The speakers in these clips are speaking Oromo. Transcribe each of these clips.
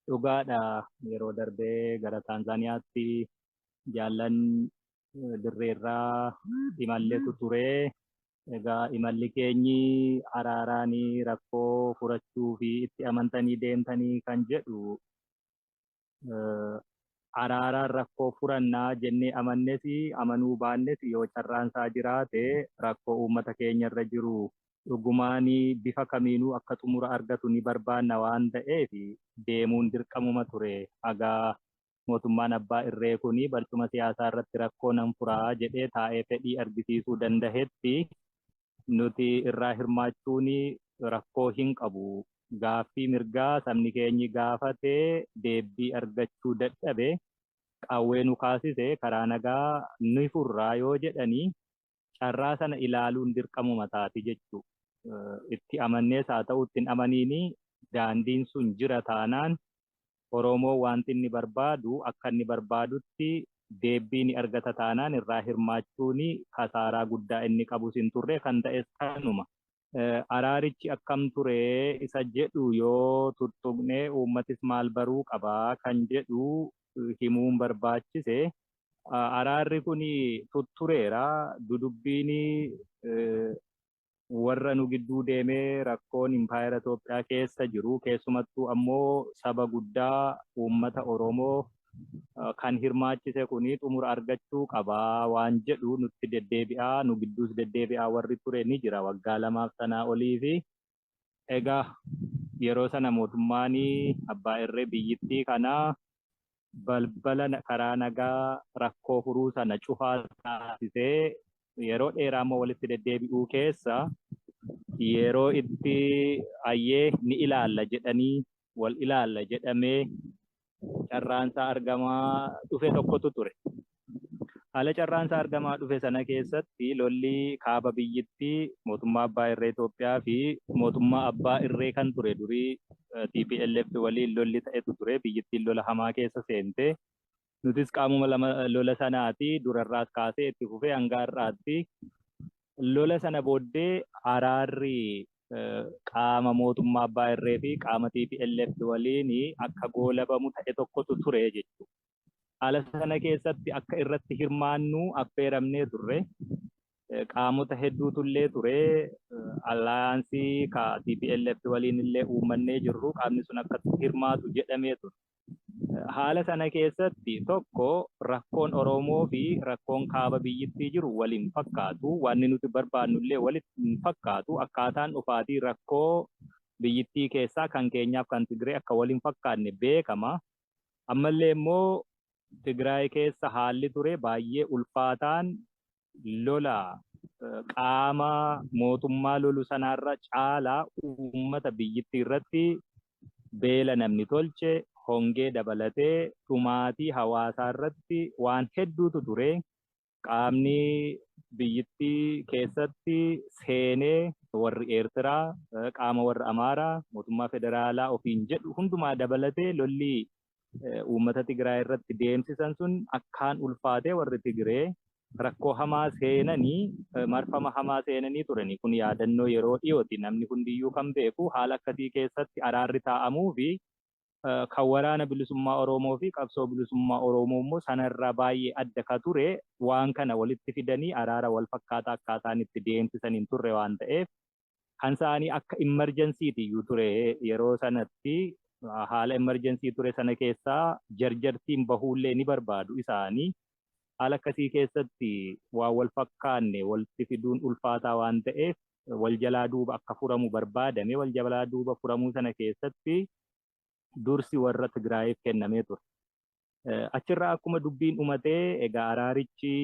dhugaadha yeroo darbee gara Taanzaaniyaatti jaallan dirreerraa imalleetu ture. Egaa imalli keenyi araaraanii rakkoo furachuu fi itti amantanii deemtanii kan jedhu araaraan rakkoo furannaa jennee amannes amanuu baannes yoo carraan isaa jiraate rakkoo uummata keenya irra jiru dhugumaan bifa kamiinuu akka xumura argatu ni barbaanna waan ta'eef deemuun dirqamuma ture. Egaa mootummaan abbaa irree kuni barcuma siyaasaa irratti rakkoo nan furaa jedhee taa'ee fedhii argisiisuu danda'etti nuti irraa hirmaachuun rakkoo hin qabu. Gaaffii mirgaa sabni keenyi gaafatee deebii argachuu dadhabe qawwee nu kaasise karaa nagaa ni furraa yoo jedhanii carraa sana ilaaluun dirqamuma taati jechuu. Itti amannees haa ta'u ittiin amaniini daandiin sun jira taanaan Oromoo wanti inni barbaadu akka inni barbaadutti deebii ni argata taanaan irraa hirmaachuun kasaaraa guddaa inni qabus hin turre kan ta'es kanuma. Araarichi akkam ture isa jedhu yoo tuttuqne uummatis maal baruu qabaa kan jedhu himuun barbaachise. Araarri kun tuttureera dudubbiin warra nu gidduu deemee rakkoon impaayera Itoophiyaa keessa jiru keessumattuu ammoo saba guddaa uummata Oromoo kan hirmaachise kuni xumura argachuu qabaa waan jedhu nutti deddeebi'aa nu gidduus deddeebi'aa warri ture ni jira waggaa 2 sanaa olii fi egaa yeroo sana mootummaan abbaa irree biyyittii kana balbala karaa nagaa rakkoo furuu sana cufaa taasisee yeroo dheeraa ammoo walitti deddeebi'uu keessa yeroo itti ayyee ni ilaalla jedhanii wal ilaalla jedhamee carraansaa argamaa dhufe tokkotu ture. Haala carraansaa argamaa dhufe sana keessatti lolli kaaba biyyittii mootummaa abbaa irree Itoophiyaa fi mootummaa abbaa irree kan ture durii TPLF waliin lolli ta'etu ture. Biyyittiin lola hamaa keessa seente. Nutis qaamuma lola sanaati durarraas kaasee itti fufee hanga har'aatti lola sana booddee araarri qaama mootummaa abbaa irree fi qaama TPLF waliin akka goolabamu ta'e tokkotu ture jechuudha. Haala sana keessatti akka irratti hirmaannu affeeramnee turre. Qaamota hedduutullee ture. Allaayansii ka TPLF waliin illee uummannee jirru qaamni sun akka hirmaatu jedhamee ture. Haala sana keessatti tokko rakkoon Oromoo fi rakkoon kaaba biyyittii jiru waliin fakkaatu. Wanni nuti barbaannu illee waliin fakkaatu. Akkaataan dhufaatii rakkoo biyyittii keessaa kan keenyaaf kan Tigree akka waliin fakkaanne beekama. Ammallee immoo Tigraay keessa haalli ture baay'ee ulfaataan lola qaama mootummaa lolu sanarra caalaa uummata biyyittii irratti beela namni tolche hongee dabalatee dhumaatii hawaasaa irratti waan hedduutu ture. Qaamni biyyittii keessatti seenee warri Eertiraa, qaama warra Amaaraa, mootummaa federaalaa ofiin jedhu hundumaa dabalatee lolli uummata Tigraay irratti deemsisan sun akkaan ulfaatee warri Tigree rakkoo hamaa seenanii marfama hamaa seenanii turani. Kun yaadannoo yeroo dhiyooti namni hundiyyuu kan beeku haala akkasii keessatti araarri taa'amuu fi kan waraana bilisummaa Oromoo fi qabsoo bilisummaa Oromoo immoo sanarraa baay'ee adda ka ture waan kana walitti fidanii araara wal fakkaataa akkaataan itti deemsisan hin turre waan ta'eef kan isaanii akka emergensiiti iyyuu ture yeroo sanatti haala emerjensii ture sana keessaa jarjartiin bahuullee ni barbaadu isaanii. Haala akkasii keessatti waan wal fakkaanne walitti fiduun ulfaataa waan ta'eef wal jalaa duuba akka furamu barbaadame. Wal jalaa duuba furamuu sana keessatti dursi warra Tigraayiif kennamee ture. Achirraa akkuma dubbiin umatee egaa araarichi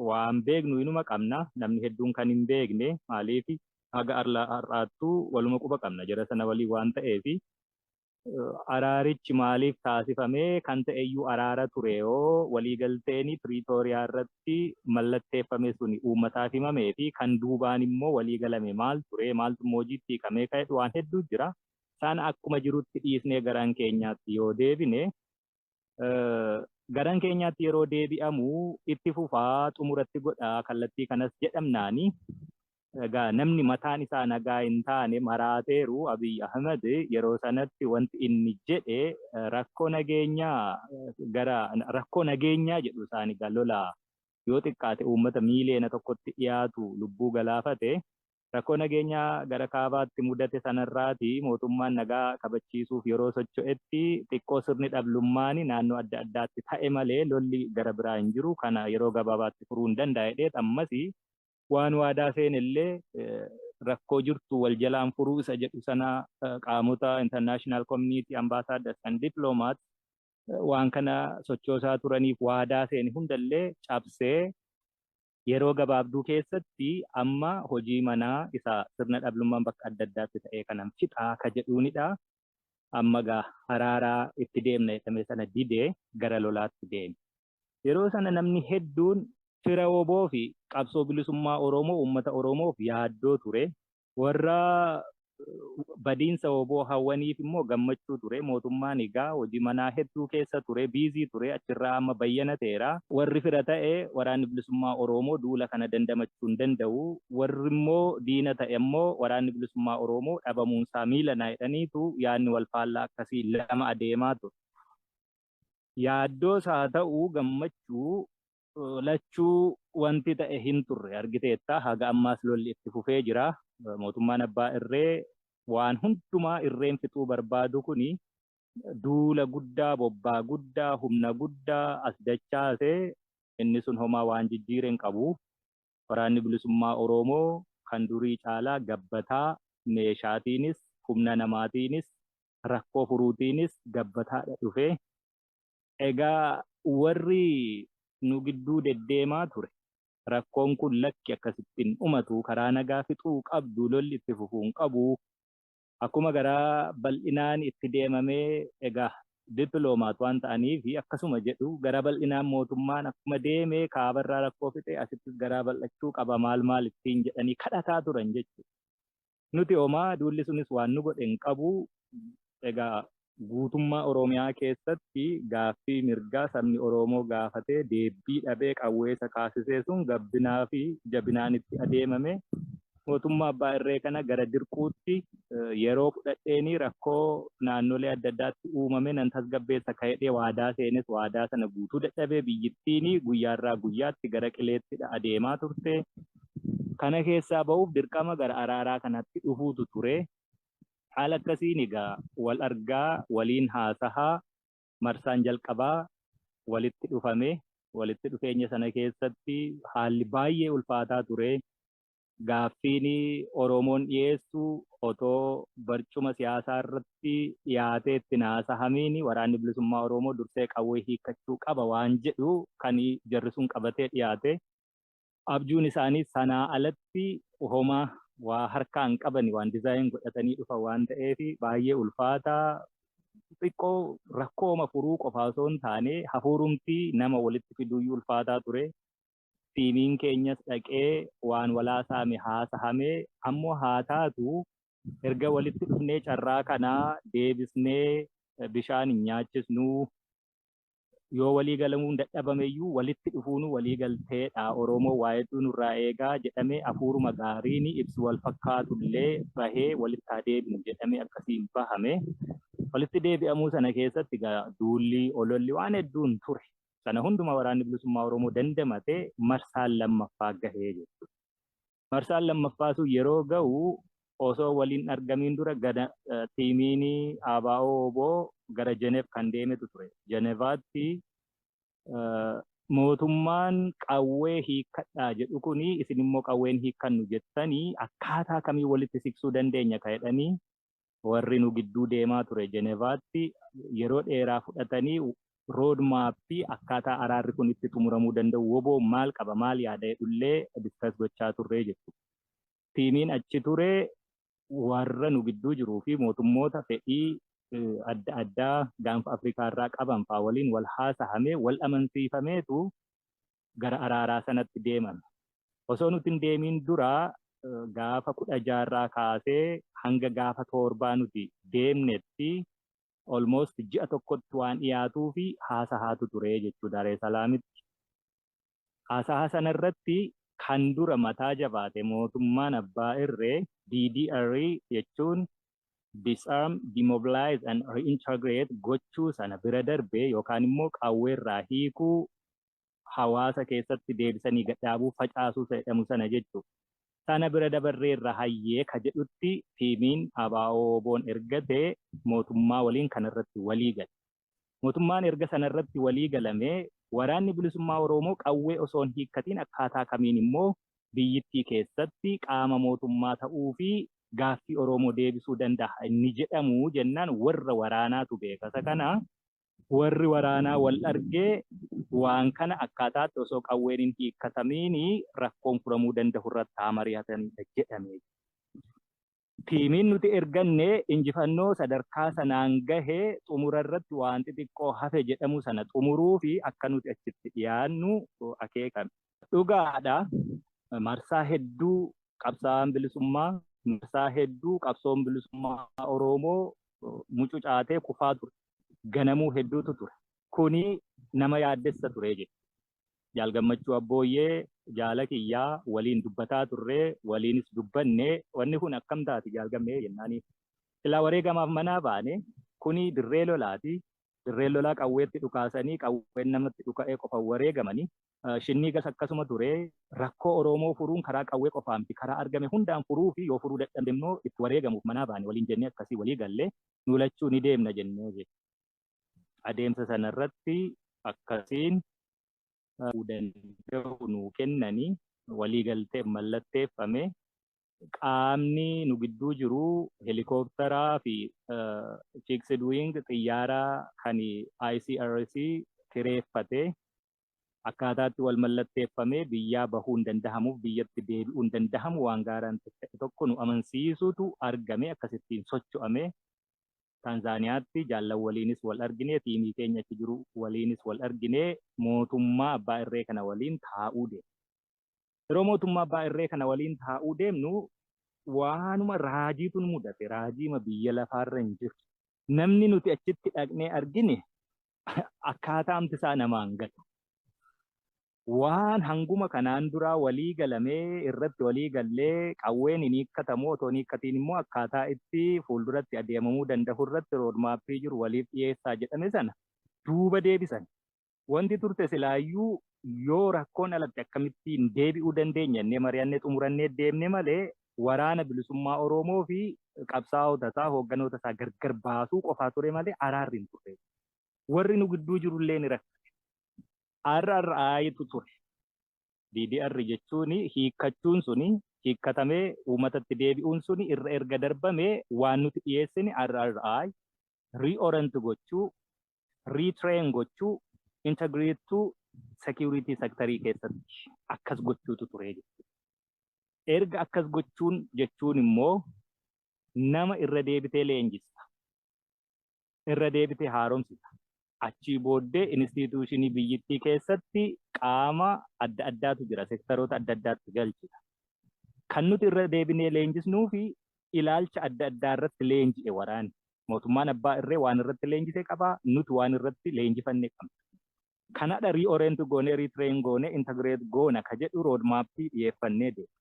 waan beeknu inuma qabna. Namni hedduun kan hin beekne maaliif haga har'aattuu waluma quba qabna jara sana walii waan ta'eefi. Araarichi maaliif taasifamee kan ta'eyyuu araara ture yoo waliigalteen Piriitooriyaa irratti mallatteeffame suni uummataaf himamee fi kan duubaan immoo waliigalame maal ture maaltu immoo hojiitti hiikamee ka'e waan hedduu jira. Isaan akkuma jirutti dhiisnee garaan keenyaatti yoo deebine garaan keenyaatti yeroo deebi'amu itti fufaa xumuratti godhaa kallattii kanas jedhamnaani Egaa namni mataan isaa nagaa hin taane maraateeru Abiy Ahmed yeroo sanatti wanti inni jedhe rakkoo nageenyaa gara rakkoo nageenyaa jedhu isaanii galolaa yoo xiqqaate uummata miiliyoona tokkotti dhiyaatu lubbuu galaafate rakkoo nageenyaa gara kaabaatti mudate sanarraati mootummaan nagaa kabachiisuuf yeroo socho'etti xiqqoo sirni dhablummaan naannoo adda addaatti ta'e malee lolli gara biraa hin jiru kana yeroo gabaabaatti furuu hin danda'edhe ammas waan waadaa seenillee rakkoo jirtu wal jalaan furuu isa jedhu sana qaamota international community ambassadors and diplomats waan kana sochoosaa turaniif waadaa seeni hundallee cabsee yeroo gabaabduu keessatti amma hojii manaa isa sirna dhablummaan bakka adda addaatti ta'ee kanan fixaa ka jedhuunidha. Amma gaa araaraa itti deemna jedhame sana didee gara lolaatti deeme. Yeroo sana namni hedduun fira oboo fi qabsoo bilisummaa Oromoo uummata Oromoof yaaddoo ture. Warra badiinsa oboo hawwaniif immoo gammachuu ture. Mootummaan egaa hojii manaa hedduu keessa ture, biizii ture, achirraa amma bayyanateera. Warri fira ta'e waraanni bilisummaa Oromoo duula kana dandamachuu hin danda'u. Warri immoo diina ta'e immoo waraanni bilisummaa Oromoo dhabamuunsaa miilanaa jedhaniitu yaadni wal faallaa akkasii lama adeemaa ture. Yaaddoos haa ta'u gammachuu lachuu wanti ta'e hin turre argiteetta haga ammaas lolli itti fufee jira. Mootummaan abbaa irree waan hundumaa irreen fixuu barbaadu kuni duula guddaa, bobbaa guddaa, humna guddaa as dachaasee inni sun homaa waan jijjiireen qabu. Waraanni bilisummaa Oromoo kan durii caalaa gabbataa meeshaatiinis humna namaatiinis rakkoo furuutiinis gabbataadha dhufe. Egaa warri nu gidduu deddeemaa ture. Rakkoon kun lakki akkasittiin dhumatu karaa nagaa fixuu qabdu lolli itti fufuun qabu. Akkuma garaa bal'inaan itti deemamee egaa dippiloomaat waan ta'aniif akkasuma jedhu gara bal'inaan mootummaan akkuma deemee kaabarraa rakkoo fixe asittis garaa bal'achuu qaba maal ittiin jedhanii kadhataa turan jechuudha. Nuti homaa duulli sunis waan nu godhe hin qabu. Egaa guutummaa Oromiyaa keessatti gaaffii mirgaa sabni Oromoo gaafatee deebii dhabee qawweessa kaasisee sun gabbinaa fi jabinaan itti adeemame. Mootummaa abbaa irree kana gara dirquutti yeroo fudhadheeni rakkoo naannolee adda addaatti uumame nan tasgabbeessa ka'edhee waadaa seenes waadaa sana guutuu dadhabee biyyittiin guyyaarraa guyyaatti gara qileetti adeemaa turte. Kana keessaa ba'uuf dirqama gara araaraa kanatti dhufuutu ture. Haala akkasiin egaa wal argaa waliin haasahaa marsaan jalqabaa walitti dhufame. Walitti dhufeenya sana keessatti haalli baay'ee ulfaataa ture. Gaaffiin Oromoon dhiyeessu otoo barcuma siyaasaa irratti dhiyaatee itti haasa'amiin waraanni bilisummaa Oromoo dursee qawwee hiikkachuu qaba waan jedhu kan jarri sun qabatee dhiyaate. Abjuun isaanii sanaa alatti homaa waa harkaan qaban waan dizaayin godhatanii dhufan waan ta'eef baay'ee ulfaataa. Xiqqoo rakkooma furuu qofaa osoo hin taane hafuurumti nama walitti fiduuyyuu ulfaataa ture. Tiimiin keenyas dhaqee waan walaasaame haasa'amee ammoo haa taatu erga walitti dhufnee carraa kanaa deebisnee bishaan hin nyaachisnu yoo walii galamuun dadhabameyyuu walitti dhufuun walii galteedha. Oromoo waa'eetu nurraa eegaa jedhamee hafuuruma gaariin ibsu wal fakkaatullee bahee walitti haa deebinu jedhamee akkasiin bahame. Walitti deebi'amuu sana keessatti duulli ololli waan hedduun ture. Sana hunduma waraanni bilisummaa Oromoo dandamatee marsaan lammaffaa gahee jechuudha. Marsaan lammaffaa sun yeroo gahu osoo waliin argamiin dura gara tiimiin ABO gara Jeneef kan deemetu ture. Jenevaatti mootummaan qawwee hiikkadhaa jedhu kuni isin immoo qawween hiikkannu jettanii akkaataa kamii walitti siqsuu dandeenya ka'edhanii warri nu gidduu deemaa ture Jenevaatti yeroo dheeraa fudhatanii rood maappii akkaataa araarri kun itti xumuramuu danda'u woboo maal qaba maal yaada jedhullee diskas gochaa turre jechuudha. Tiimiin achi ture warra nu gidduu jiruu fi mootummoota fedhii adda addaa gaanfa Afrikaa irraa qaban fa'aa waliin wal haasa'amee wal amansiifameetu gara araaraa sanatti deeman. Osoo nuti hin deemiin dura gaafa 16 kaasee hanga gaafa 7 nuti deemnetti almost ji'a tokkotti waan dhiyaatuu fi haasahaatu ture jechuudha Daaree Salaamitti. Haasahaa sana irratti kan dura mataa jabaate mootummaan abbaa irree DDR jechuun disarm, demobilize and reintegrate gochuu sana bira darbee yookaan immoo qawweerraa hiikuu hawaasa keessatti deebisanii gadhaabuu facaasuu jedhamu sana jechuudha. Sana bira dabarreerra hayyee ka jedhutti tiimiin ABO'n ergatee mootummaa waliin kanarratti walii gale. Mootummaan erga sanarratti walii galamee waraanni bilisummaa Oromoo qawwee osoo hin hiikkatiin akkaataa kamiin immoo biyyittii keessatti qaama mootummaa ta'uu fi gaaffii Oromoo deebisuu danda'a inni jedhamu jennaan warra waraanaatu beekasa kana warri waraanaa wal argee waan kana akkaataatti osoo qawween hin hiikkatamiin rakkoon furamuu danda'u irratti haa mari'atanidha jedhame. Tiimiin nuti erganne injifannoo sadarkaa sanaan gahee xumura irratti waan xixiqqoo hafe jedhamu sana xumuruu fi akka nuti achitti dhiyaannu akeekame. Dhugaadha marsaa hedduu qabsaa'aan bilisummaa marsaa hedduu qabsoon bilisummaa Oromoo mucucaatee kufaa ture. Ganamuu hedduutu ture. Kuni nama yaaddessa ture jechuudha. Jaalgammachuu Abbooyyee jaala kiyyaa waliin dubbataa turree waliinis dubbanne wanni kun akkam taati jaalgammee jennaani. Silaa wareegamaaf manaa baane kuni dirree lolaati. Dirree lolaa qawweetti dhukaasanii qawween namatti dhuka'ee qofa wareegamanii shinnii gas akkasuma ture rakkoo Oromoo furuun karaa qawwee qofaa miti karaa argame hundaan furuu fi yoo furuu dadhabde immoo itti wareegamuuf manaa baane waliin jennee akkasii walii gallee nu lachuu ni deemna jennee jechuudha. Adeemsa sanarratti akkasiin danda'u nu kennanii waliigaltee mallatteeffame qaamni nu gidduu jiru helikoophtaraa fi fixed wing xiyyaara kan ICRC kireeffate akkaataatti wal mallatteeffame biyyaa bahuu hin danda'amuuf biyyatti deebi'uu hin danda'amu waan gaaraan ta'e tokko nu amansiisutu argame akkasittiin socho'ame. Tanzaaniyaatti jaallan waliinis wal argine tiimii keenya achi jiru waliinis wal argine mootummaa abbaa irree kana waliin taa'uu deemne. Yeroo mootummaa abbaa irree kana waliin taa'uu deemnu waanuma raajiitu nu mudate raajiima biyya lafaarra hin jiru. Namni nuti achitti dhaqnee argine akkaataa amtisaa namaan gatu. Waan hanguma kanaan duraa walii galamee irratti walii gallee qawween hin hiikkatamu otoo hin hiikkatiin immoo akkaataa itti fuulduratti adeemamuu danda'u irratti roodmaappii jiru waliif dhiyeessaa jedhame sana duuba deebisan. Wanti turte silaayyuu yoo rakkoon alatti akkamittiin deebi'uu dandeenya jennee mari'annee xumurannee deemne malee waraana bilisummaa Oromoo fi qabsaa'ota isaa hoogganoota isaa gargar baasuu qofaa ture malee araarri hin turre. Warri nu gidduu jirullee ni rakkate. RRItu ture. DDR jechuun hiikkachuun suni hiikkatamee uummatatti deebi'uun suni irra erga darbamee waan nuti dhiyeessine RRI reorient gochuu, retrain gochuu, integrate security sectorii keessatti akkas gochuutu ture jechuudha. Erga akkas gochuun jechuun immoo nama irra deebitee leenjista. Irra deebitee haaromsita. Achii booddee instituushinii biyyittii keessatti qaama adda addaatu jira seektaroota adda addaatti galchita. Kan nuti irra deebinee leenjisnuu fi ilaalcha adda addaa irratti leenji'e waraanni. Mootummaan abbaa irree waan irratti leenjisee qabaa nuti waan irratti leenjifannee qabna. Kanadha reorient goone retrain goone integrate goona ka jedhu roodmaappii dhiyeeffannee deema.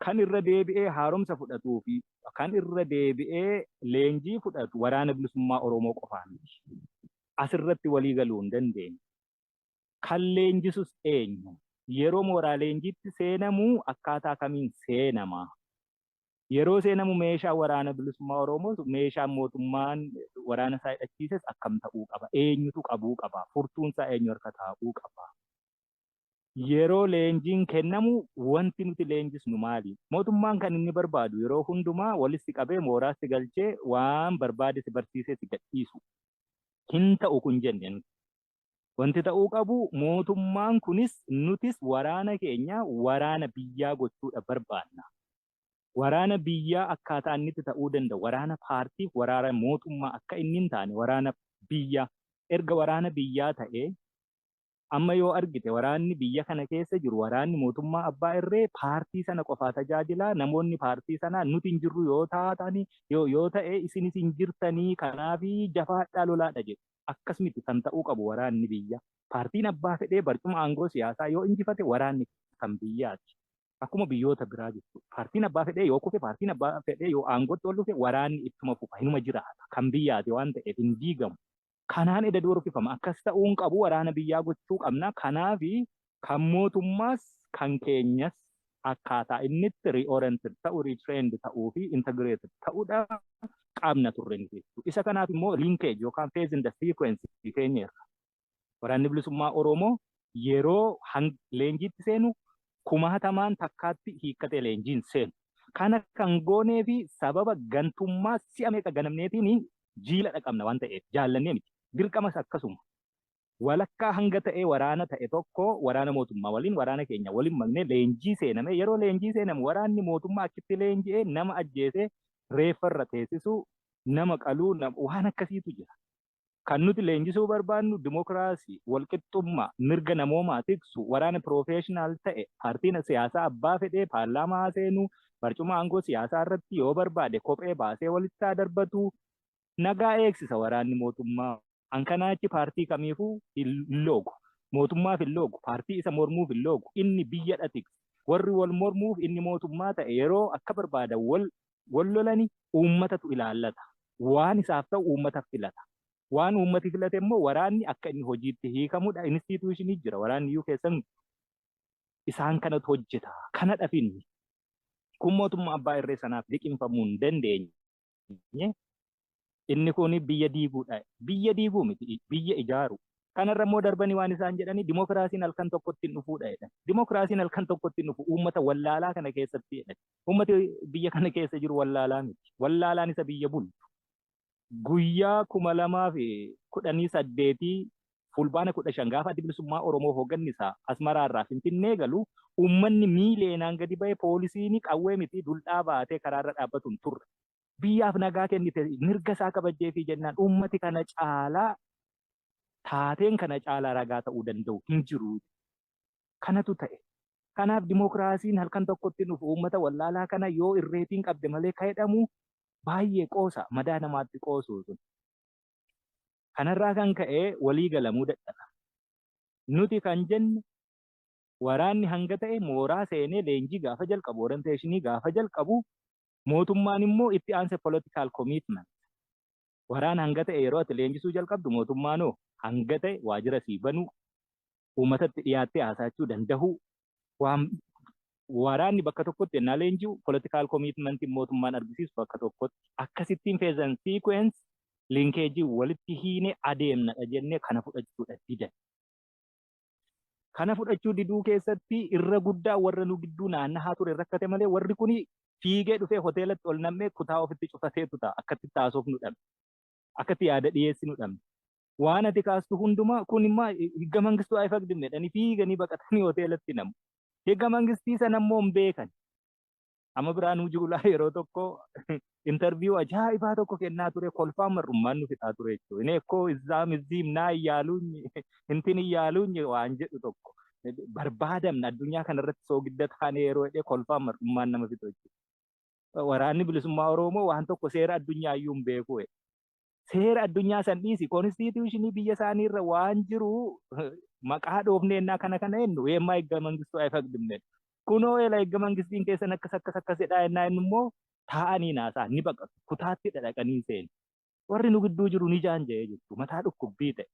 Kan irra deebi'ee haaromsa fudhatuu fi kan irra deebi'ee leenjii fudhatu waraana bilisummaa Oromoo qofaa miti. Asirratti walii galuu hin dandeenye. Kan leenjisus eenyu? Yeroo mooraa leenjiitti seenamuu akkaataa kamiin seenama? Yeroo seenamu meeshaa waraana bilisummaa Oromoo meeshaan mootummaan waraana isaa hidhachiises akkam ta'uu qaba? Eenyutu qabuu qaba? Furtuun isaa eenyu harka taa'uu qaba? Yeroo leenjiin kennamu wanti nuti leenjisnu maali? Mootummaan kan inni barbaadu yeroo hundumaa walitti qabee mooraatti galchee waan barbaade si barsiisee si gadhiisu. Hin ta'u kun jenne wanti ta'uu qabu mootummaan kunis nutis waraana keenya waraana biyyaa gochuudha barbaanna. Waraana biyyaa akkaataa inni ta'uu danda'u waraana paartiif waraana mootummaa akka inni hin taane waraana biyyaa erga waraana biyyaa ta'ee amma yoo argite waraanni biyya kana keessa jiru waraanni mootummaa abbaa irree paartii sana qofaa tajaajilaa namoonni paartii sanaa nuti hin jirru yoo taatani yoo ta'e isinis hin jirtanii kanaafi jafaadhaa lolaadha jedhu akkasumatti kan ta'uu qabu waraanni biyya. Paartiin abbaa fedhee barcuma aangoo siyaasaa yoo injifate waraanni kan biyyaati. Akkuma biyyoota biraa jechuudha. Paartiin abbaa fedhee yoo kufe paartiin abbaa fedhee yoo aangootti ol dhufe waraanni ittuma fufa hinuma jiraata. Kan biyyaati waan ta'eef hin diigamu. Kanaan eda doorfifama. Akkas ta'uun qabu waraana biyyaa gochuu qabna. Kanaafi kan mootummaas kan keenyas akkaataa inni itti reoriented ta'u, retrained ta'uu fi integrated ta'uudha qabna turre ni jechuudha. Isa kanaaf immoo linkage yookaan phase in the sequence keenya irra. Waraanni bilisummaa Oromoo yeroo leenjiitti seenu kumaatamaan takkaatti hiikkatee leenjiin seenu. Kana kan goonee fi sababa gantummaa si'a meeqa ganamneetiin jiila dhaqabna waan ta'eef jaallannee miti. Dirqamas akkasuma. Walakkaa hanga ta'ee waraana ta'e tokko waraana mootummaa waliin waraana keenya waliin magnee leenjii seename yeroo leenjii seenamu waraanni mootummaa achitti leenji'ee nama ajjeesee reeffarra teessisu nama qaluu waan akkasiitu jira. Kan nuti leenjisuu barbaannu dimokiraasii, walqixxummaa, mirga namoomaa tiksu waraana piroofeeshinaal ta'e paartiin siyaasaa abbaa fedhee paarlaamaa seenuu barcuma aangoo siyaasaa irratti yoo barbaade kophee baasee walitti haa darbatu nagaa eegsisa waraanni mootummaa. Hankanaachi paartii kamiifuu hin loogu. Mootummaaf hin loogu. Paartii isa mormuuf hin loogu. Inni biyya tiksa. Warri wal mormuuf inni mootummaa ta'e yeroo akka barbaadan wal lolani uummatatu ilaallata. Waan isaaf ta'u uummataaf filata. Waan uummati filate immoo waraanni akka inni hojiitti hiikamudha. Instituushinii jira. Waraanni iyyuu keessan isaan kanatu hojjeta. Kana dhafinni. Kun mootummaa abbaa irree sanaaf liqinfamuu hin dandeenye. Inni kun biyya diiguudha. Biyya diiguu miti. Biyya ijaaru. Kanarra immoo darbanii waan isaan jedhanii dimokiraasiin halkan tokkotti hin dhufuudha jedhan. Dimokiraasiin halkan tokkotti hin dhufu uummata wallaalaa kana keessatti jedhan. Uummati biyya kana keessa jiru wallaalaa miti. Wallaalaan isa biyya bulchu. Guyyaa 2018 fulbaana 15 gaafa adda bilisummaa Oromoo hoogganni isaa Asmaraarraa Finfinnee galu uummanni miileenaan gadi ba'e poolisiin qawwee miti duldhaa baatee karaarra dhaabbatu hin turre. Biyyaaf nagaa kennite mirga isaa kabajjee fi jennaan uummati kana caalaa taateen kana caalaa ragaa ta'uu danda'u hin jiru. Kanatu ta'e. Kanaaf dimokiraasiin halkan tokkotti dhufu uummata wallaalaa kana yoo irreetiin qabde malee ka'edhamu baay'ee qoosa madaa namaatti qoosu sun. Kanarraa kan ka'e walii galamuu dadhaba. Nuti kan jenne waraanni hanga ta'e mooraa seenee leenjii gaafa jalqabu orienteeshinii gaafa jalqabu mootummaan immoo itti aanse political commitment. Waraana hanga ta'e yeroo ati leenjisuu jalqabdu mootummaanoo hanga ta'e waajjira sii banuu uummatatti dhiyaattee haasa'achuu danda'u. Waraanni bakka tokkotti ennaa leenji'u political commitment mootummaan argisiisu bakka tokkotti akkasittiin phase and sequence linkeejii walitti hiine adeemnadha jennee kana fudhachuudha didan. Kana fudhachuu diduu keessatti irra guddaa warra nu gidduu naannahaa ture rakkate malee warri kuni fiigee dhufee hoteelatti ol nammee kutaa ofitti cufateetu ta'a akkatti taasoof nu dhabne akkatti yaada dhiyeessi nu dhabne waan ati kaastu hundumaa kun immoo higga mangistuu haa ifagdimne dhani fiiganii baqatanii hoteelatti namu higga mangistii sana immoo hin beekan amma Biraanuu Juulaa yeroo tokko interviyuu ajaa'ibaa tokko kennaa ture kolfaan marrummaan nu fixaa ture jechuudha inni ekkoo izzaam izziim naa iyyaaluunyi hintin iyyaaluunyi waan jedhu tokko barbaadamna addunyaa kanarratti soogidda taanee yeroo hidhee kolfaan marrummaan nama fixu jechuudha. Waraanni bilisummaa Oromoo waan tokko seera addunyaa iyyuu hin beeku. Seera addunyaa san dhiisi konstituushinii biyya isaanii irra waan jiru maqaa dhoofneennaa kana eenyu weemmaa eegga mangistuu haa ifagdimne. Kunoo eela eegga mangistiin keessan akkas jedhaa ennaa inni immoo taa'anii naasaa ni baqatu kutaatti dhaqanii seenu. Warri nu gidduu jiru ni jaanja'ee jechuudha mataa dhukkubbii ta'e.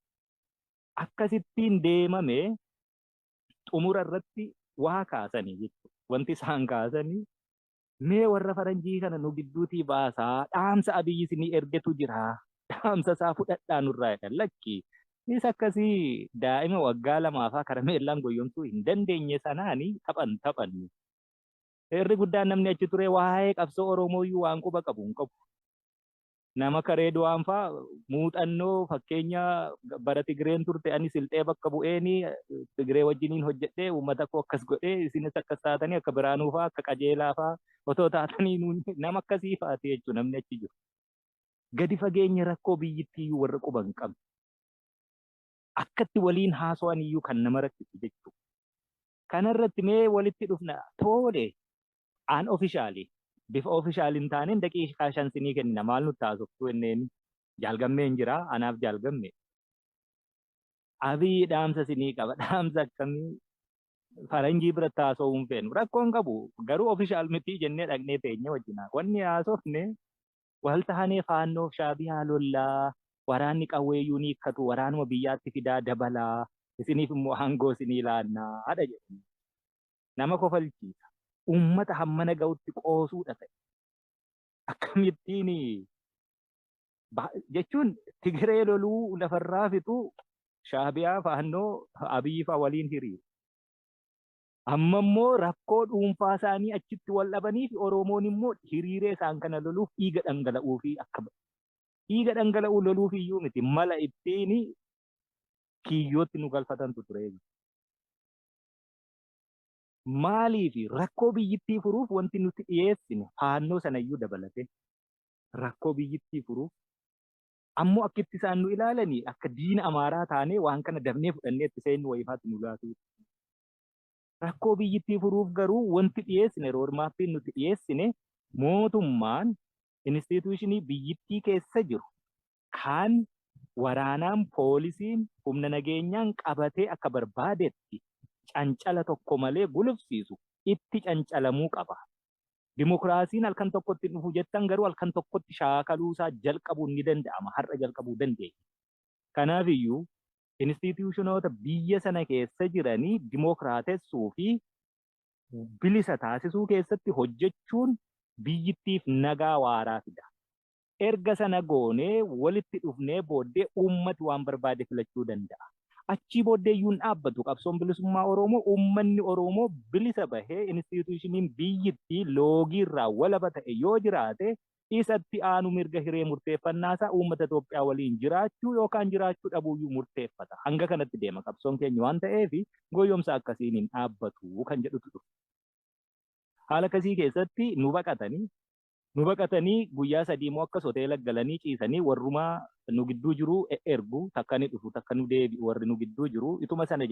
Akkasittiin deemame xumura irratti waa kaasanii jechuudha. Wanti isaan kaasanii mee warra faranjii kana nu gidduutii baasaa dhaamsa abiyyi isinii ergetu jira dhaamsa isaa fudhadhaa nurraa jedhan lakki isa akkasii daa'ima waggaa lamaafaa karameellaan goyyomsuu hin dandeenye sanaanii taphanni. Irri guddaan namni achi ture waa'ee qabsoo Oromooyyuu waan quba qabu hin qabu. Nama karee du'aanfaa muuxannoo fakkeenya bara Tigreen turte ani silxee bakka bu'eeni Tigree wajjiniin hojjedhee uummata koo akkas godhee isinis akkas taatanii akka Biraanuufaa akka Qajeelaafaa otoo taatanii nama akkasii faati jechuudha namni achi jiru. Gadi fageenya rakkoo biyyittiiyyuu warra quba hin qabne. Akkatti waliin haasawaan iyyuu kan nama rakkisu jechuudha. Kanarratti mee walitti dhufna toole aan ofishaalii. Bifa ofishaaliin taaneen daqiiqaa 5 sinii kennina maal nutti haasoftu enneen jaalgammee hin jira anaaf jaalgamme Abii dhaamsa sinii qaba. Dhaamsa akkamii faranjii biratti haasa'uu hin feenu. Rakkoon qabu garuu ofishaal mitii jennee dhaqnee teenye wajjina. Wanni haasofne wal tahanee faannoof shaabiyaa lollaa waraanni qawweeyyuu ni hiikkatu waraanuma biyyaatti fidaa dabalaa isiniif immoo hangoo isinii laannaa haadha jedhani. Nama kofalchiisa. Uummata hammana ga'utti qoosuudha ta'e. Akkamittiin jechuun Tigiree loluu lafarraa fixu shaabiyaa faannoo abiyyi fa'a waliin hiriiru. Amma immoo rakkoo dhuunfaa isaanii achitti wal dhabanii fi Oromoon immoo hiriiree isaan kana loluuf dhiiga dhangala'uu fi akka dhiiga dhangala'uu loluuf iyyuu miti mala ittiin kiyyootti nu galfatantu ture. Maalii fi rakkoo biyyittii furuuf wanti nuti dhiyeessine faannoo sanayyuu dabalate rakkoo biyyittii furuuf ammoo akkitti isaan nu ilaalanii akka diina amaaraa taanee waan kana dabnee fudhannee itti seennu wayifaatti nu laatu. Rakkoo biyyittii furuuf garuu wanti dhiyeessine roodmaappiin nuti dhiyeessine mootummaan instituushinii biyyittii keessa jiru kan waraanaan poolisiin humna nageenyaan qabatee akka barbaadetti cancala tokko malee gulufsiisu itti cancalamuu qaba. Dimokiraasiin halkan tokkotti dhufu jettan garuu halkan tokkotti shaakaluusaa jalqabuun ni danda'ama. Har'a jalqabuu dandeenya. Kanaafiyyuu instituushinoota biyya sana keessa jiranii dimokiraatessuu fi bilisa taasisuu keessatti hojjechuun biyyittiif nagaa waaraa fida. Erga sana goonee walitti dhufnee booddee uummati waan barbaade filachuu danda'a. Achii booddee iyyuun dhaabbatu qabsoon bilisummaa Oromoo uummanni Oromoo bilisa bahee instituushiniin biyyittii loogiirraa walaba ta'e yoo jiraate isatti aanu mirga hiree murteeffannaasaa uummata Itoophiyaa waliin jiraachuu yookaan jiraachuu dhabuuyyuu murteeffata. Hanga kanatti deema qabsoon keenya waan ta'eef goyyomsa akkasiin hin dhaabbatu kan jedhutu dhufu. Haala akkasii keessatti nu baqatanii guyyaa sadii moo akkas hoteela galanii ciisanii warrumaa nu gidduu jiru ergu takka ni dhufu takka nu deebi'u warri nu gidduu jiru ituma sana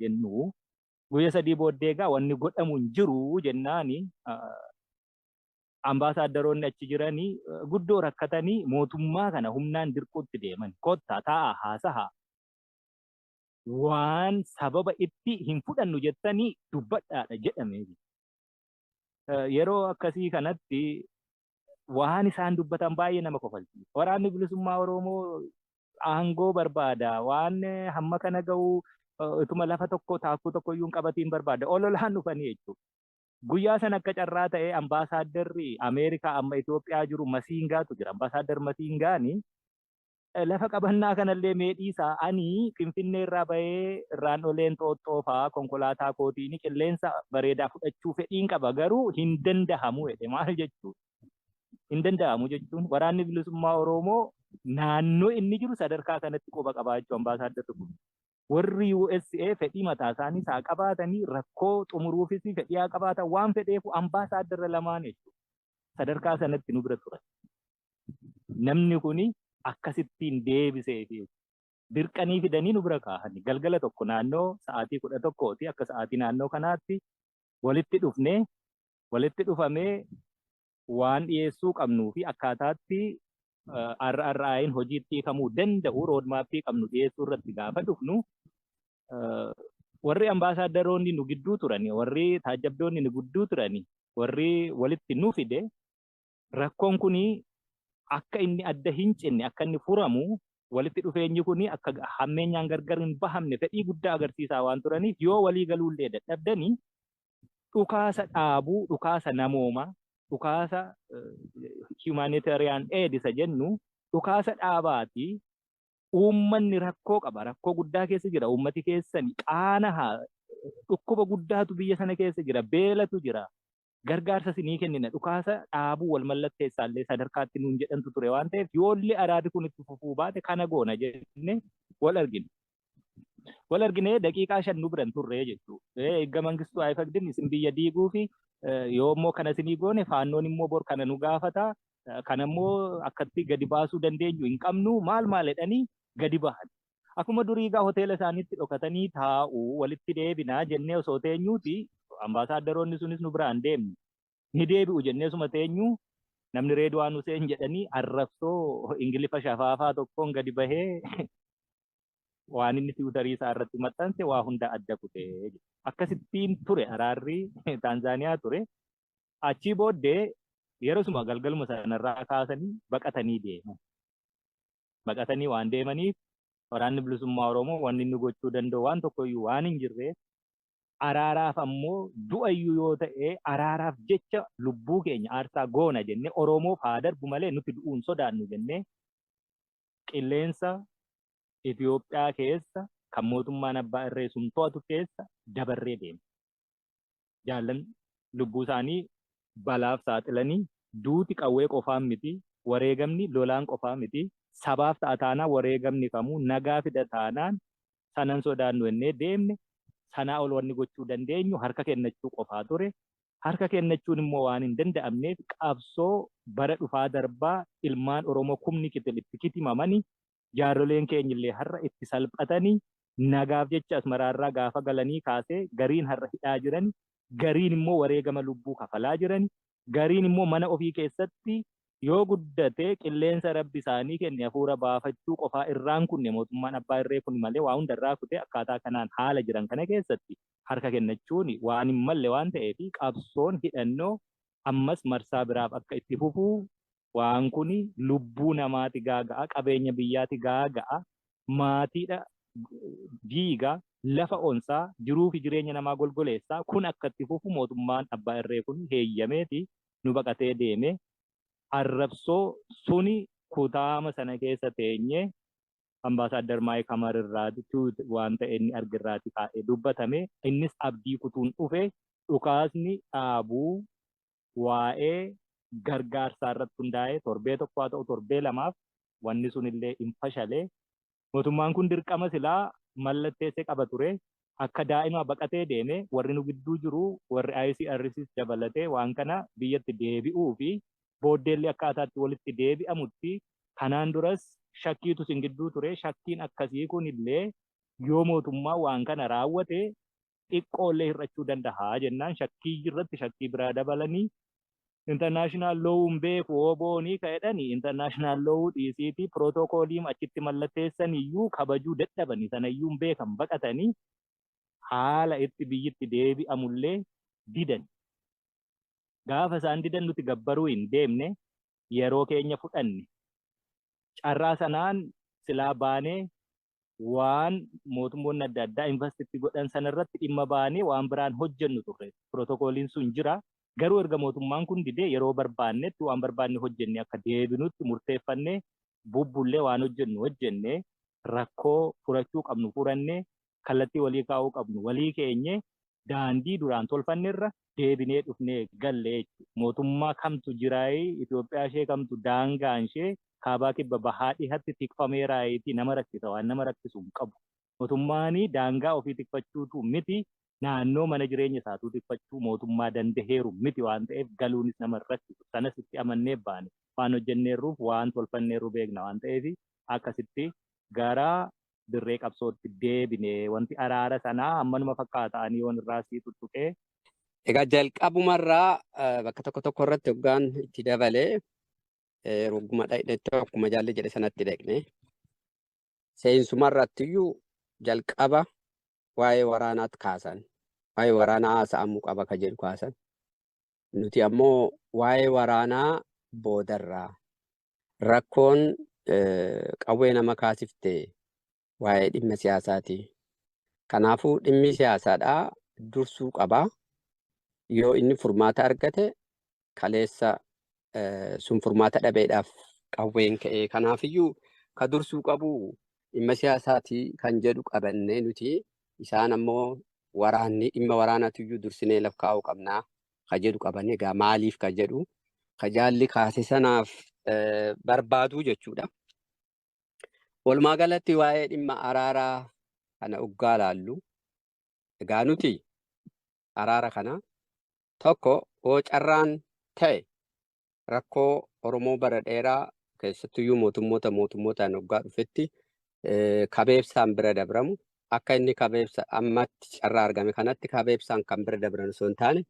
jennu guyyaa sadii booddee egaa wanni godhamu hin jiru jennaani ambaasaaddoroonni achi jiranii guddoo rakkatanii mootummaa kana humnaan dirquutti deeman kottaa taa'aa haasahaa waan sababa itti hin fudhannu jettanii dubbadhaadha jedhame. Yeroo akkasii kanatti waan isaan dubbatan baay'ee nama kofalchiisa. Waraanni bilisummaa Oromoo aangoo barbaada waan hamma kana ga'u ituma lafa tokko taakkuu tokko iyyuu hin qabatiin barbaada. Ololaan dhufanii jechuudha. Guyyaa sana akka carraa ta'ee ambaasaadarri Ameerikaa amma Itoophiyaa jiru Masiingaatu jira. Ambaasaaddar Masiingaani lafa qabannaa kanallee meedhiisaa ani Finfinnee irraa bahee irraan oleen xooxxoo fa'aa konkolaataa kootiin qilleensa bareedaa fudhachuu fedhiin qaba garuu hin danda'amu jedhe maal jechuudha. Hin danda'amu jechuun waraanni bilisummaa Oromoo naannoo inni jiru sadarkaa kanatti quba qabaachuu ambaasaadarri kun. Warri USA fedhii mataa isaanii haa qabaatanii rakkoo xumuruufis fedhii haa qabaatan waan fedheef ambaasaadarra lamaan jechuudha. Sadarkaa sanatti nu bira turan. Namni kuni akkasittiin deebisee fi dirqanii fidanii nu bira kaahan galgala tokko naannoo sa'aatii 11 akka sa'aatii naannoo kanaatti walitti dhufamee waan dhiyeessuu qabnuu fi akkaataatti RRI'n hojiitti hiikamuu danda'u roodmaappii qabnu dhiyeessuu irratti gaafa dhufnu warri ambaasaaddoroonni nu gidduu turani warri taajjabdoonni nu gidduu turani warri walitti nu fide rakkoon kuni akka inni adda hin cinne akka inni furamu walitti dhufeenyi kuni akka hammeenyaan gargar hin bahamne fedhii guddaa agarsiisaa waan turaniif yoo walii galuullee dadhabdanii dhukaasa dhaabuu dhukaasa namoomaa dhukaasa humanitarian aid isa jennu dhukaasa dhaabaati uummanni rakkoo qaba rakkoo guddaa keessa jira uummati keessani qaanaha dhukkuba guddaatu biyya sana keessa jira beelatu jira gargaarsa sinii kennina dhukaasa dhaabuu wal mallatteessaallee sadarkaatti nuun jedhantu ture waan ta'eef yoollee araadi kun itti fufuu baate kana goona jenne wal argine daqiiqaa 5 nu biran turre jechuudha. Eegga mangistuu Hayifagdin isin biyya diiguu fi yoo immoo kana isinii goone faannoon immoo bor kana nu gaafata kana immoo akkatti gadi baasuu dandeenyu hin qabnu maal jedhanii gadi bahan. Akkuma durii gaa hoteela isaaniitti dhokatanii taa'u walitti deebinaa jennee osoo teenyuuti ambaasaaddoroonni sunis nu biraan deemne ni deebi'u jennee suma teenyu namni Reedwaan Huseen jedhanii arrabsoo Ingilifa shafaafaa tokkoon gadi bahee waan inni tiwutarii isaa irratti maxxanse waa hunda adda kutee akkasittiin ture araarri Taanzaaniyaa ture. Achii booddee yeroo suma galgaluma sanarraa kaasanii baqatanii deemu. Baqatanii waan deemaniif waraanni bilisummaa Oromoo wanni inni gochuu danda'u waan tokkoyyuu waan hin jirreef araaraaf ammoo du'ayyuu yoo ta'e araaraaf jecha lubbuu keenya aarsaa goona jennee Oromoof haa darbu malee nuti du'uun sodaannu jennee qilleensa Itoophiyaa keessa kan mootummaan abbaa irree sun to'atu keessa dabarree deema. Jaallan lubbuu isaanii balaaf saaxilanii duuti qawwee qofaan miti wareegamni lolaan qofaa miti sabaaf ta'a taanaan wareegamni kamuu nagaa fida taanaan sanan sodaannu jennee deemne sanaa ol wanni gochuu dandeenyu harka kennachuu qofaa ture. Harka kennachuun immoo waan hin danda'amneef qabsoo bara dhufaa darbaa ilmaan Oromoo kumni itti kitimamanii jaarroleen keenyillee har'a itti salphatanii nagaaf jecha asmaraarraa gaafa galanii kaasee gariin har'a hidhaa jiran gariin immoo wareegama lubbuu kafalaa jiran gariin immoo mana ofii keessatti yoo guddate qilleensa rabbi isaanii kenne hafuura baafachuu qofaa irraan kunne mootummaan abbaa irree kun malee waa hundarraa kute akkaataa kanaan haala jiran kana keessatti harka kennachuun waan hin malle waan ta'eef qabsoon hidhannoo ammas marsaa biraaf akka itti fufuu waan kun lubbuu namaati gaaga'a qabeenya biyyaati gaaga'a maatiidha diiga lafa onsaa jiruu fi jireenya namaa golgoleessaa kun akka itti fufu mootummaan abbaa irree kun heeyyameeti nu baqatee deeme. Arrabsoo suni kutaama sana keessa teenye ambaasaadder Maayik Hamar irraati waan ta'e inni argirraati kaa'ee dubbatame innis abdii kutuun dhufe dhukaasni dhaabuu waa'ee gargaarsaa irratti hundaa'e torbee tokko haa ta'u torbee lamaaf wanni sunillee hin fashalee mootummaan kun dirqama silaa mallatteessee qaba ture akka daa'ima baqatee deeme warri nu gidduu jiru warri ICRCs dabalatee waan kana biyyatti deebi'uu fi booddeellee akkaataatti walitti deebi'amutti kanaan duras shakkiitu sin gidduu ture shakkiin akkasii kunillee yoo mootummaa waan kana raawwate xiqqoollee hir'achuu danda'a jennaan shakkii irratti shakkii biraa dabalanii international lawuun beeku ooboonii ka'edhanii international lawuu dhiisiitii pirootokooliin achitti mallatteessan iyyuu kabajuu dadhabanii sanayyuun beekan baqatanii haala itti biyyitti deebi'amullee didan. Gaafa isaan didan nuti gabbaruu hin deemne yeroo keenya fudhanne carraa sanaan silaa baanee waan mootummoonni adda addaa investitti godhan sanarratti dhimma baanee waan biraan hojjennu turre pirootokooliin sun jira garuu erga mootummaan kun didee yeroo barbaannetti waan barbaanne hojjenne akka deebinutti murteeffannee bubbullee waan hojjennu hojjenne rakkoo furachuu qabnu furanne kallattii walii kaa'uu qabnu walii keenye daandii duraan tolfanneerra deebinee dhufnee galle mootummaa kamtu jiraayii Itoophiyaa ishee kamtu daangaan ishee kaabaa kibba bahaa dhihatti tikfameeraayitii nama rakkisa waan nama rakkisu hin qabu. Mootummaanii daangaa ofii tikfachuutu miti naannoo mana jireenya isaatuu tikfachuu mootummaa dandaheeru miti waan ta'eef galuunis nama rakkisu sanas itti amannee baane waan hojjenneerruuf waan tolfanneerru beekna waan ta'eef akkasitti gara dirree qabsootti deebine wanti araara sanaa ammanuma fakkaatanii waan irraa sii tuttuqee. Egaa jalqabumarraa bakka tokko tokko irratti hoggaan itti dabalee rogguma dhaqnetti akkuma jaalli jedhe sanatti dhaqne seensumarratti iyyuu jalqaba waa'ee waraanaatti kaasan waa'ee waraanaa haasa'amuu qaba ka jedhu kaasan nuti ammoo waa'ee waraanaa boodarraa rakkoon qawwee nama kaasifte waa'ee dhimma siyaasaati. Kanaafuu dhimmi siyaasaadhaa dursuu qaba. Yoo inni furmaata argate kaleessa sun furmaata dhabeedhaaf qawween ka'ee kanaafiyyuu ka dursuu qabu dhimma siyaasaati kan jedhu qabannee nuti isaan ammoo waraanni dhimma waraanaatiyyuu dursinee laf kaa'uu qabnaa ka jedhu qabannee egaa maaliif ka jedhu ka jaalli kaase sanaaf barbaaduu jechuudha. Walumaa galatti waa'ee dhimma araaraa kana uggaa laallu egaa nuti araara kana tokko carraan ta'e rakkoo Oromoo bara dheeraa keessattuyyuu mootummootaan hoggaa dhufetti kabeebsaan bira dabramu akka inni kabeebsa ammatti carraa argame kanatti kabeebsaan kan bira dabran osoo hin taane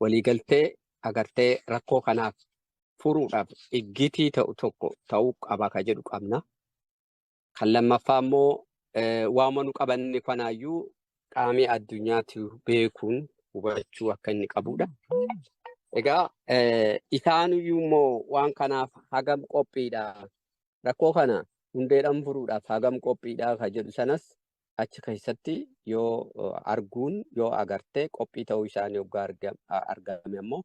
waliigaltee agartee rakkoo kanaaf furuudhaaf iggitii ta'u tokko ta'uu qaba ka jedhu qabna. Kan lammaffaa immoo waamanu qabanni kanaayyuu qaamii addunyaatti beekuun hubachuu akka inni qabudha. Egaa isaanuyyuu immoo waan kanaaf hagam qophiidha. Rakkoo kana hundeedhaan furuudhaaf hagam qophiidha kan jedhu sanas achi keessatti yoo arguun yoo agartee qophii ta'uu isaanii yoggaa argame ammoo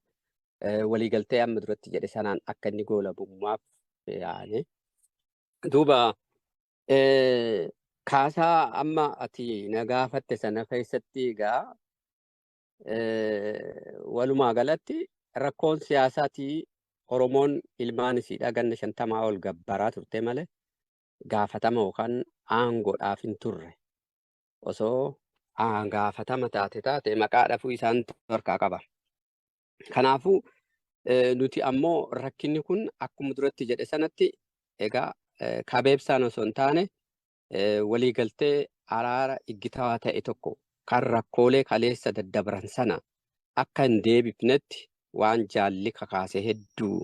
waliigaltee amma duratti jedhe sanaan akka inni goolabummaaf yaale. Duuba kaasaa amma ati na gaafatte sana keessatti egaa walumaa galatti rakkoon siyaasaatii Oromoon ilmaan isiidhaa ganna 50 ol gabbaraa turte malee gaafatama yookaan aangoodhaaf hin turre. Osoo gaafatama taate maqaa dhafuu isaan harkaa qaba. Kanaafuu nuti ammoo rakkinni kun akkuma duratti jedhe sanatti egaa kabeebsaan osoo hin taane waliigaltee araara iggitawaa ta'e tokko kan rakkoolee kaleessa daddabran sana akka hin deebifnetti waan jaalli kakaase hedduu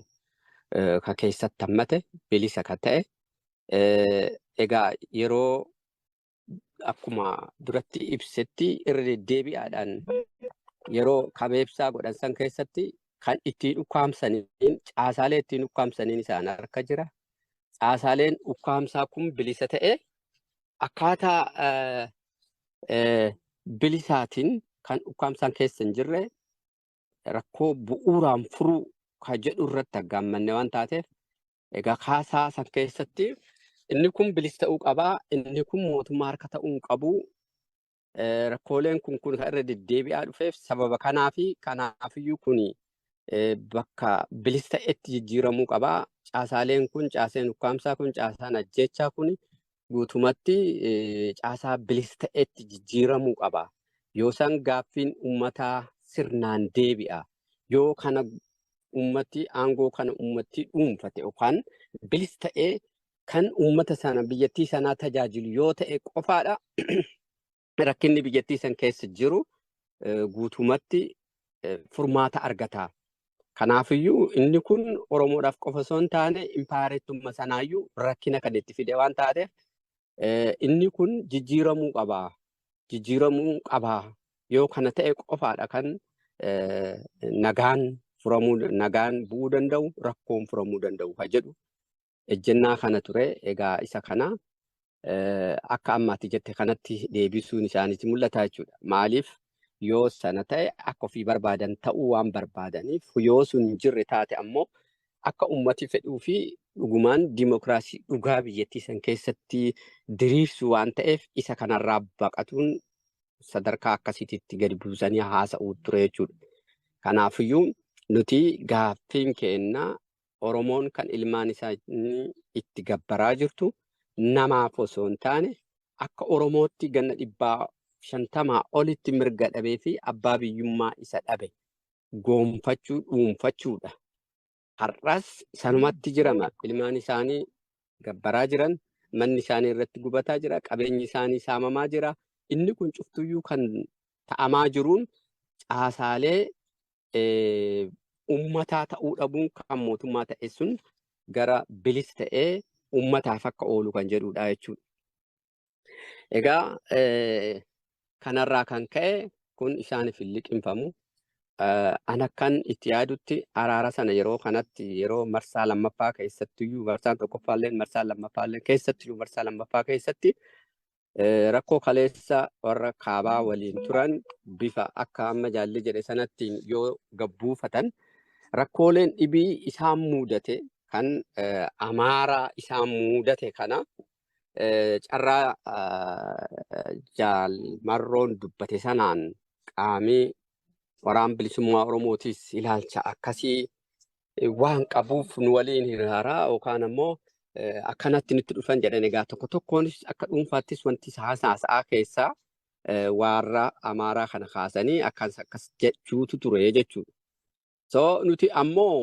ka keessatti hammate bilisa ka ta'e egaa yeroo akkuma duratti ibsetti irra deddeebi'aadhaan yeroo kabeebsaa godhan san keessatti kan ittiin ukkaamsaniin caasaalee ittiin ukkaamsaniin isaan harka jira. Caasaaleen ukkaamsaa kun bilisa ta'e akkaataa bilisaatiin kan ukkaamsaan keessa hin jirre rakkoo bu'uuraan furuu kan jedhu irratti aggaammanne waan taateef egaa kaasaa san keessatti inni kun bilisa ta'uu qabaa, inni kun mootummaa harka ta'uu hin qabu. Rakkooleen kun kan irra deddeebi'aa dhufeef sababa kanaafiyyuu kun bakka bilisa ta'etti jijjiiramuu qabaa. Caasaaleen kun caaseen ukkaamsaa kun caasaan ajjechaa kun guutumatti caasaa bilisa ta'etti jijjiiramuu qabaa. Yoo san gaaffiin uummataa sirnaan deebi'a. Yoo kana uummati aangoo kana uummati dhuunfate yookaan bilisa ta'ee kan uummata sana biyyattii sanaa tajaajilu yoo ta'e qofaadha. Rakkinni biyyattii san keessa jiru guutumatti furmaata argata. Kanaafiyyuu inni kun Oromoodhaaf qofa osoo hin taane impaareettummaa sanaayyuu rakkina kan itti fide waan taateef inni kun jijjiiramuu qabaa. Jijjiiramuu qabaa. Yoo kana ta'e qofaadha kan nagaan bu'uu danda'u, rakkoon furamuu danda'u kan jedhu ejjennaa kana ture. Egaa isa kana akka ammaatti jette kanatti deebisuun isaaniitti mul'ata jechuudha. Maaliif yoo sana ta'e akka ofii barbaadan ta'uu waan barbaadaniif yoo sun hin jirre taate ammoo akka ummati fedhuu fi dhugumaan dimokiraasii dhugaa biyyattii san keessatti diriirsu waan ta'eef isa kanarraa baqatuun sadarkaa akkasiitti gadi buusanii haasa'uu ture jechuudha. Kanaafiyyuu nuti gaaffiin keenya Oromoon kan ilmaan isaa itti gabbaraa jirtu namaaf osoo hin taane akka Oromootti ganna 150 olitti mirga dhabee fi abbaa biyyummaa isa dhabe goonfachuu dhuunfachuudha. Har'as sanumatti jirama. Ilmaan isaanii gabbaraa jiran, manni isaanii irratti gubataa jira, qabeenyi isaanii saamamaa jira. Inni kun cuftuyyuu kan ta'amaa jiruun caasaalee uummataa ta'uu dhabuun kan mootummaa ta'e sun gara bilisa ta'ee uummataaf akka oolu kan jedhudha jechuudha. Egaa kanarraa kan ka'e kun isaaniif hin liqinfamu. Ana kan itti yaadutti araara sana yeroo kanatti yeroo marsaa lammaffaa keessattiyyuu marsaan tokkoffaallee marsaa lammaffaallee keessattiyyuu marsaa lammaffaa keessatti rakkoo kaleessa warra kaabaa waliin turan bifa akka amma jaalli jedhe sanatti yoo gabbuufatan rakkooleen dhibii isaan mudate kan amaaraa isaan mudate kana carraa jaalmarroon dubbate sanaan qaamii waraan bilisummaa Oromootis ilaalcha akkasii waan qabuuf nu waliin hiraaraa yookaan ammoo akkanatti nutti dhufan jedhan egaa tokko tokkoonis akka dhuunfaattis wanti haasa'aa keessaa warra amaaraa kana kaasanii akkas jechuutu ture jechuudha. So nuti ammoo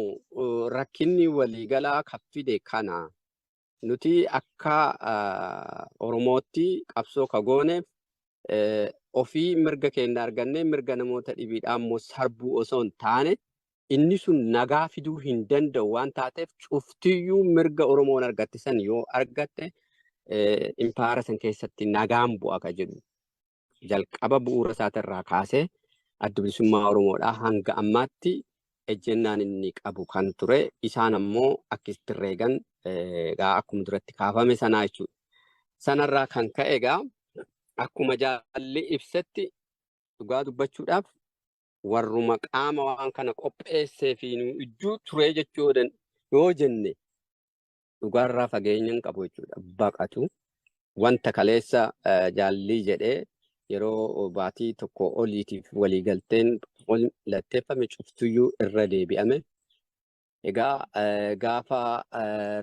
rakkinni waliigalaa kaffide kana nuti akka Oromootti qabsoo kagooneef ofii mirga keenya arganne mirga namoota dhibiidhaan ammoo sarbuu osoo hin taane inni sun nagaa fiduu hin danda'u waan taateef cuftiyyuu mirga Oromoon argatte san yoo argatte impaayera san keessatti nagaan bu'a ka jedhu jalqaba bu'uura isaatirraa kaasee adda bilisummaa Oromoodhaa hanga ammaatti ejjennaan inni qabu kan ture isaan ammoo akkasitti reegan akkuma duratti kaafame sanaa jechuudha. Sanarraa kan ka'e egaa akkuma jaalli ibsetti dhugaa dubbachuudhaaf warruma qaama waan kana qopheessee fi nu iddoo turee jechuu yoo jenne dhugaarraa fageenyaan qabu jechuudha. Baqatu wanta kaleessa jaallii jedhee yeroo baatii tokko oliitiif waliigalteen latteeffame cuftuyyuu irra deebi'ame. Egaa gaafa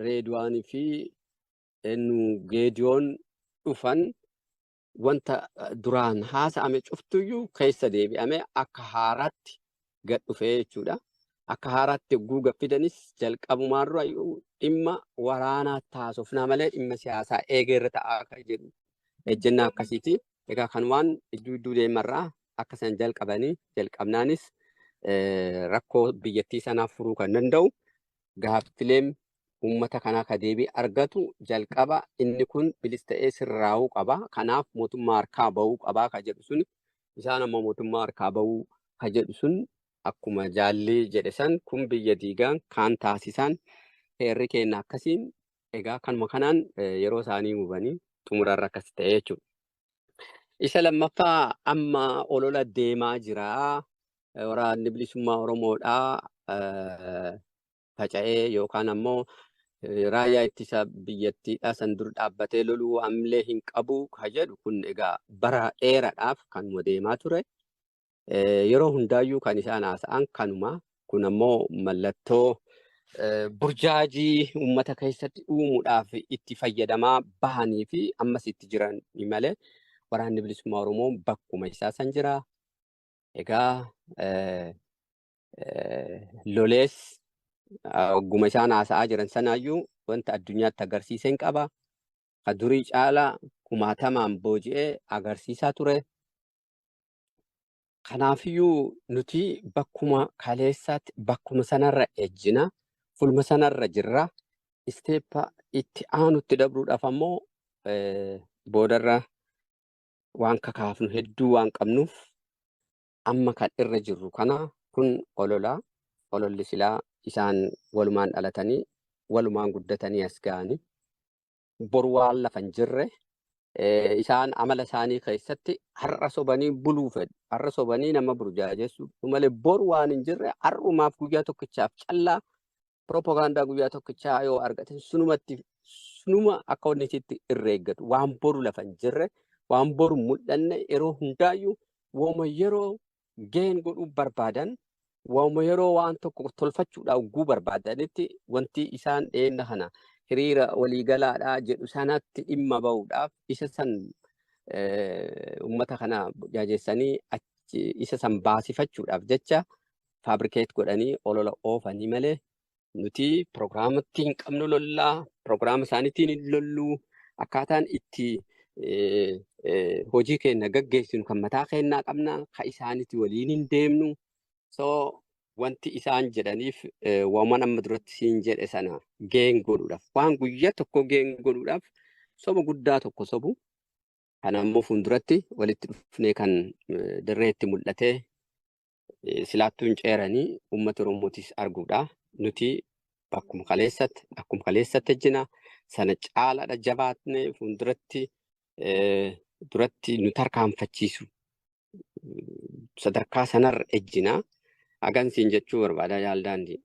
Reedwaanii fi Geediyoon dhufan wanta duraan haasa'ame cuftuyyuu keessa deebi'ame akka haaraatti gad dhufee jechuudha. Akka haaraatti guuga fidanis jalqabumaarra dhimma waraanaa taasofnaa malee dhimma siyaasaa eegeerra ta'aa akka jedhu ejjennaa akkasiiti. Egaa kan waan iddoo deemarraa akka san jalqabnaanis rakkoo biyyattii sanaaf furuu kan danda'u gaaffileen uummata kanaa ka deebii argatu jalqaba inni kun bilis ta'ee sirraa'uu qaba. Kanaaf mootummaa harkaa bahuu qabaa ka jedhu sun isaan ammoo mootummaa harkaa bahuu ka jedhu sun akkuma jaalli jedhe san kun biyya diigaan kaan taasisan heerri keenya akkasiin egaa kanuma kanaan yeroo isaanii hubanii xumurarra akkas ta'e jechuudha. Isa lammaffaa amma olola deemaa jira. Waraanni bilisummaa Oromoodhaa faca'ee yookaan ammoo raayyaa ittisa biyyattiidhaa san dur dhaabbatee loluu amlee hin qabu ka jedhu kun egaa bara dheeraadhaaf kan deemaa ture. Yeroo hundaayyuu kan isaan haasa'an kanuma. Kun ammoo mallattoo burjaajii uummata keessatti uumuudhaaf itti fayyadamaa bahanii fi ammas itti jiran malee waraanni bilisummaa Oromoo bakkuma isaa san jira. Egaa lolees ogguma isaan haasa'aa jiran sanaayyuu wanta addunyaatti agarsiiseen qaba. Ka durii caalaa kumaatamaan booji'ee agarsiisaa ture. Kanaafiyyuu nuti bakkuma kaleessaatti bakkuma sanarra ejjina. Fulma sanarra jirra. Isteeppa itti aanutti dabruudhaaf ammoo boodarra waan kakaafnu hedduu waan qabnuuf amma kan irra jirru kana kun olola. Ololli silaa isaan walumaan dhalatanii walumaan guddatanii as ga'anii boru waan lafan jirre isaan amala isaanii keessatti har'a sobanii buluu fedhu. Har'a sobanii nama burjaajessu malee boru waan hin jirre har'umaaf guyyaa tokkichaaf callaa propagaandaa guyyaa tokkichaa yoo argatan sunuma akka onnitiitti irra eeggatu. Waan boru lafan jirre waan boru mul'anne yeroo hundaayyuu wooma yeroo geen godhuu barbaadan waanuma yeroo waan tokko tolfachuudhaaf guu barbaadanitti wanti isaan dheenna kana hiriira waliigalaadhaa jedhu sanatti dhimma bahuudhaaf isa san uummata kana jaajeessanii isa san baasifachuudhaaf jecha faabrikeet godhanii olola oofanii malee nuti pirogiraamatti hin qabnu lollaa pirogiraama isaaniitiin hin lolluu akkaataan itti hojii keenya gaggeessinu kan mataa keenyaa qabna ka isaanitti waliin hin deemnu. So wanti isaan jedhaniif waaman amma duratti siin jedhe sana geen godhuudhaaf waan guyyaa tokko geen godhuudhaaf soba guddaa tokko sobu. Kana ammoo fuulduratti walitti dhufnee kan dirreetti mul'atee silaattuu hin ceeranii uummata Oromootis arguudha. Nuti akkuma kaleessatti ejjina sana caalaadha jabaatne fuulduratti duratti nu tarkaanfachiisu sadarkaa sanarra ejjina. Agansiin jechuu barbaada Jaal Daandii.